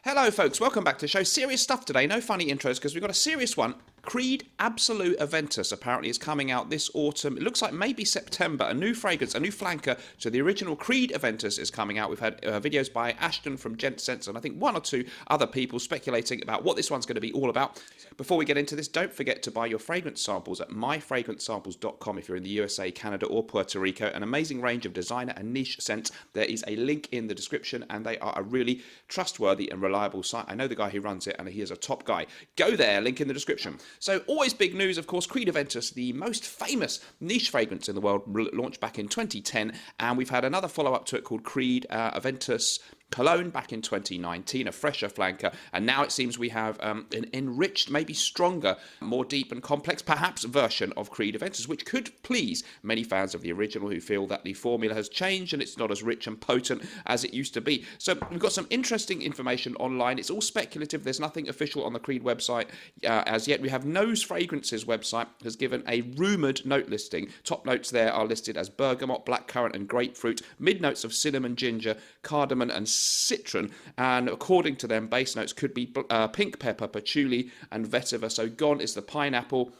Hello folks, welcome back to the show. Serious stuff today, no funny intros because we've got a serious one. Creed Absolu Aventus apparently is coming out this autumn. It looks like maybe September. A new fragrance, a new flanker to the original Creed Aventus is coming out. We've had videos by Ashton from Gent Sense and I think one or two other people speculating about what this one's going to be all about. Before we get into this, don't forget to buy your fragrance samples at myfragrancesamples.com if you're in the USA, Canada or Puerto Rico. An amazing range of designer and niche scents. There is a link in the description and they are a really trustworthy and reliable site. I know the guy who runs it and he is a top guy. Go there, link in the description. So always big news, of course, Creed Aventus, the most famous niche fragrance in the world, launched back in 2010, and we've had another follow-up to it called Creed Aventus Cologne back in 2019, a fresher flanker, and now it seems we have an enriched, maybe stronger, more deep and complex, perhaps, version of Creed Aventus, which could please many fans of the original who feel that the formula has changed and it's not as rich and potent as it used to be. So we've got some interesting information online. It's all speculative. There's nothing official on the Creed website as yet. We have Nose Fragrances website has given a rumoured note listing. Top notes there are listed as bergamot, blackcurrant and grapefruit, mid notes of cinnamon, ginger, cardamom and citron, and according to them, base notes could be pink pepper, patchouli, and vetiver. So gone is the pineapple.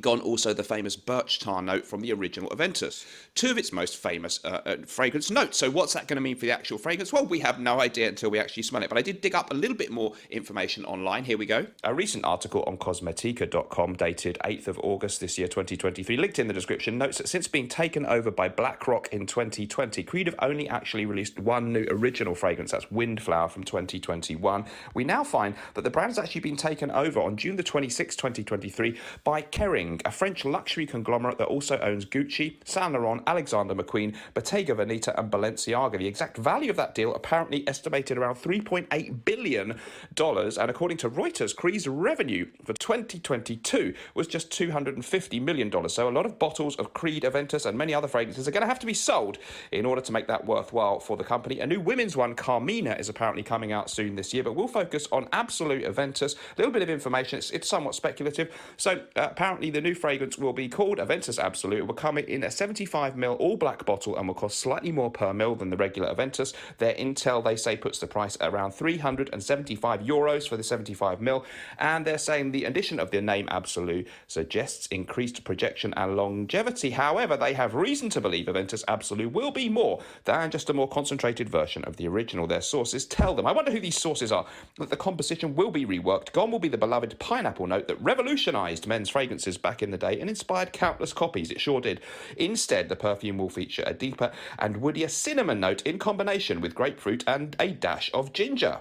Gone also the famous birch tar note from the original Aventus. Two of its most famous fragrance notes. So what's that going to mean for the actual fragrance? Well, we have no idea until we actually smell it. But I did dig up a little bit more information online. Here we go. A recent article on Cosmetica.com dated 8th of August this year, 2023, linked in the description, notes that since being taken over by BlackRock in 2020, Creed have only actually released one new original fragrance, that's Windflower from 2021. We now find that the brand has actually been taken over on June the 26th, 2023 by Kering, a French luxury conglomerate that also owns Gucci, Saint Laurent, Alexander McQueen, Bottega Veneta and Balenciaga. The exact value of that deal apparently estimated around $3.8 billion, and according to Reuters, Creed's revenue for 2022 was just $250 million. So a lot of bottles of Creed Aventus and many other fragrances are going to have to be sold in order to make that worthwhile for the company. A new women's one, Carmina, is apparently coming out soon this year, but we'll focus on Absolu Aventus. A little bit of information, it's somewhat speculative. So apparently the new fragrance will be called Aventus Absolu. It will come in a 75ml all black bottle and will cost slightly more per ml than the regular Aventus. Their intel, they say, puts the price at around €375 for the 75ml, and they're saying the addition of the name Absolu suggests increased projection and longevity. However, they have reason to believe Aventus Absolu will be more than just a more concentrated version of the original. Their sources tell them. I wonder who these sources are. That the composition will be reworked. Gone will be the beloved pineapple note that revolutionised men's fragrances back in the day and inspired countless copies. It sure did. Instead, the perfume will feature a deeper and woodier cinnamon note in combination with grapefruit and a dash of ginger.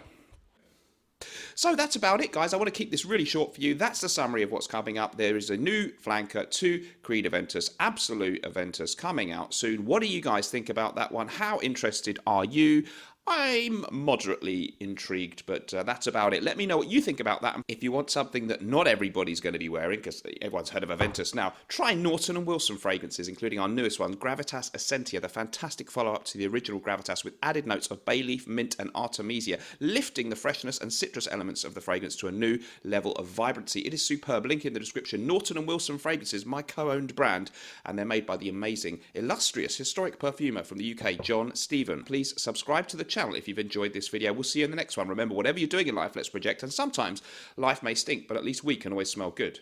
So that's about it, guys. I want to keep this really short for you. That's the summary of what's coming up. There is a new flanker to Creed Aventus, Absolu Aventus, coming out soon. What do you guys think about that one? How interested are you? I'm moderately intrigued, but that's about it. Let me know what you think about that. If you want something that not everybody's going to be wearing, because everyone's heard of Aventus now, try Norton & Wilson fragrances, including our newest one, Gravitas Essentia, the fantastic follow-up to the original Gravitas with added notes of bay leaf, mint and artemisia, lifting the freshness and citrus elements of the fragrance to a new level of vibrancy. It is superb. Link in the description. Norton & Wilson fragrances, my co-owned brand, and they're made by the amazing, illustrious, historic perfumer from the UK, John Stephen. Please subscribe to the channel if you've enjoyed this video. We'll see you in the next one. Remember, whatever you're doing in life, let's project, and sometimes life may stink, but at least we can always smell good.